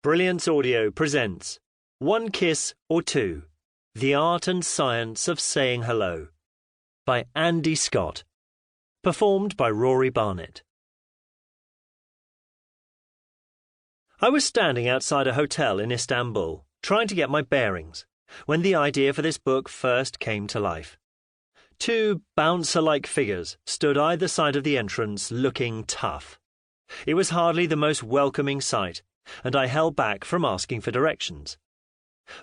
Brilliance Audio presents One Kiss or Two, The Art and Science of Saying Hello by Andy Scott, performed by Rory Barnett. I was standing outside a hotel in Istanbul, trying to get my bearings, when the idea for this book first came to life. Two bouncer-like figures stood either side of the entrance, looking tough. It was hardly the most welcoming sight, and I held back from asking for directions.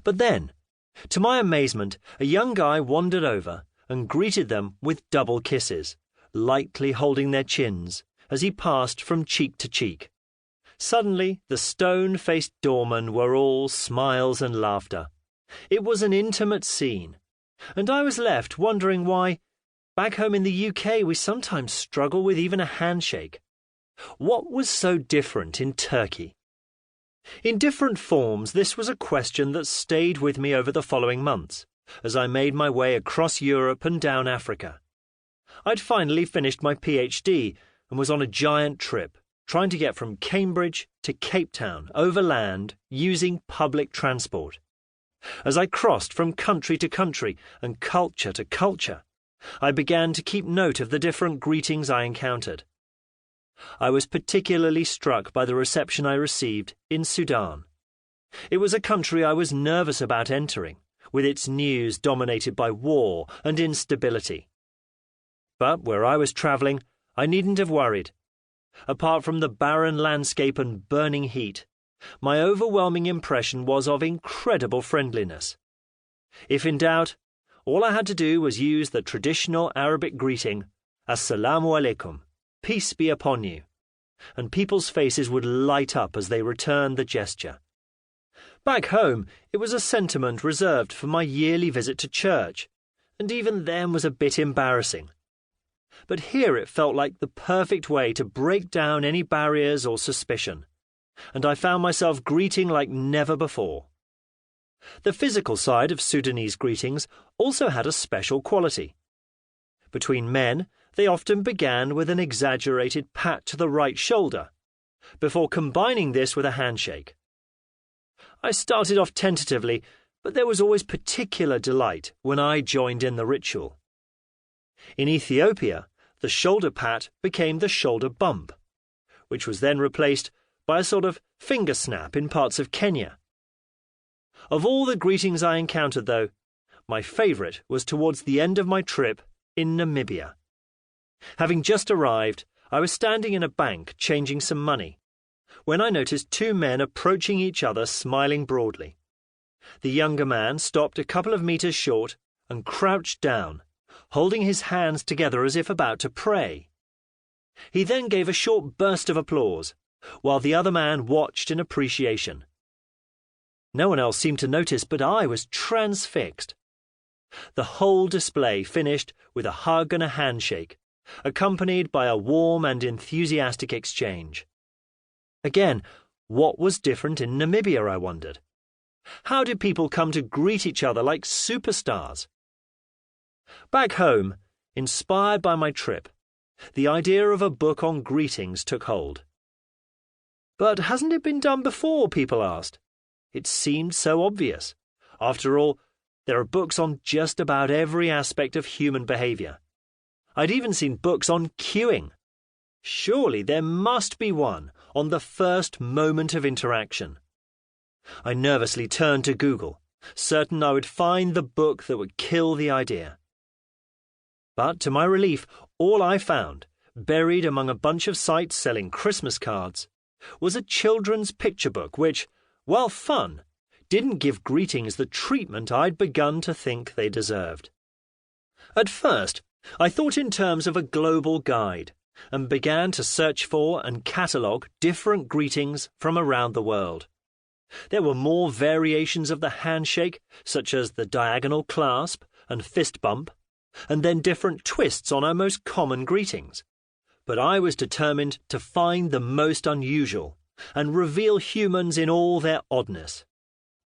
But then, to my amazement, a young guy wandered over and greeted them with double kisses, lightly holding their chins as he passed from cheek to cheek. Suddenly, the stone-faced doormen were all smiles and laughter. It was an intimate scene, and I was left wondering why, back home in the UK, we sometimes struggle with even a handshake. What was so different in Turkey? In different forms, this was a question that stayed with me over the following months, as I made my way across Europe and down Africa. I'd finally finished my PhD and was on a giant trip, trying to get from Cambridge to Cape Town overland using public transport. As I crossed from country to country and culture to culture, I began to keep note of the different greetings I encountered. I was particularly struck by the reception I received in Sudan. It was a country I was nervous about entering, with its news dominated by war and instability. But where I was travelling, I needn't have worried. Apart from the barren landscape and burning heat, my overwhelming impression was of incredible friendliness. If in doubt, all I had to do was use the traditional Arabic greeting, Assalamu alaikum, peace be upon you, and people's faces would light up as they returned the gesture. Back home, it was a sentiment reserved for my yearly visit to church, and even then was a bit embarrassing. But here it felt like the perfect way to break down any barriers or suspicion, and I found myself greeting like never before. The physical side of Sudanese greetings also had a special quality. Between men, they often began with an exaggerated pat to the right shoulder, before combining this with a handshake. I started off tentatively, but there was always particular delight when I joined in the ritual. In Ethiopia, the shoulder pat became the shoulder bump, which was then replaced by a sort of finger snap in parts of Kenya. Of all the greetings I encountered, though, my favourite was towards the end of my trip in Namibia. Having just arrived, I was standing in a bank changing some money, when I noticed two men approaching each other smiling broadly. The younger man stopped a couple of metres short and crouched down, holding his hands together as if about to pray. He then gave a short burst of applause, while the other man watched in appreciation. No one else seemed to notice, but I was transfixed. The whole display finished with a hug and a handshake, accompanied by a warm and enthusiastic exchange. Again, what was different in Namibia, I wondered? How did people come to greet each other like superstars? Back home, inspired by my trip, the idea of a book on greetings took hold. But hasn't it been done before, people asked. It seemed so obvious. After all, there are books on just about every aspect of human behaviour. I'd even seen books on queuing. Surely there must be one on the first moment of interaction. I nervously turned to Google, certain I would find the book that would kill the idea. But to my relief, all I found, buried among a bunch of sites selling Christmas cards, was a children's picture book which, while fun, didn't give greetings the treatment I'd begun to think they deserved. At first, I thought in terms of a global guide and began to search for and catalogue different greetings from around the world. There were more variations of the handshake, such as the diagonal clasp and fist bump, and then different twists on our most common greetings. But I was determined to find the most unusual and reveal humans in all their oddness.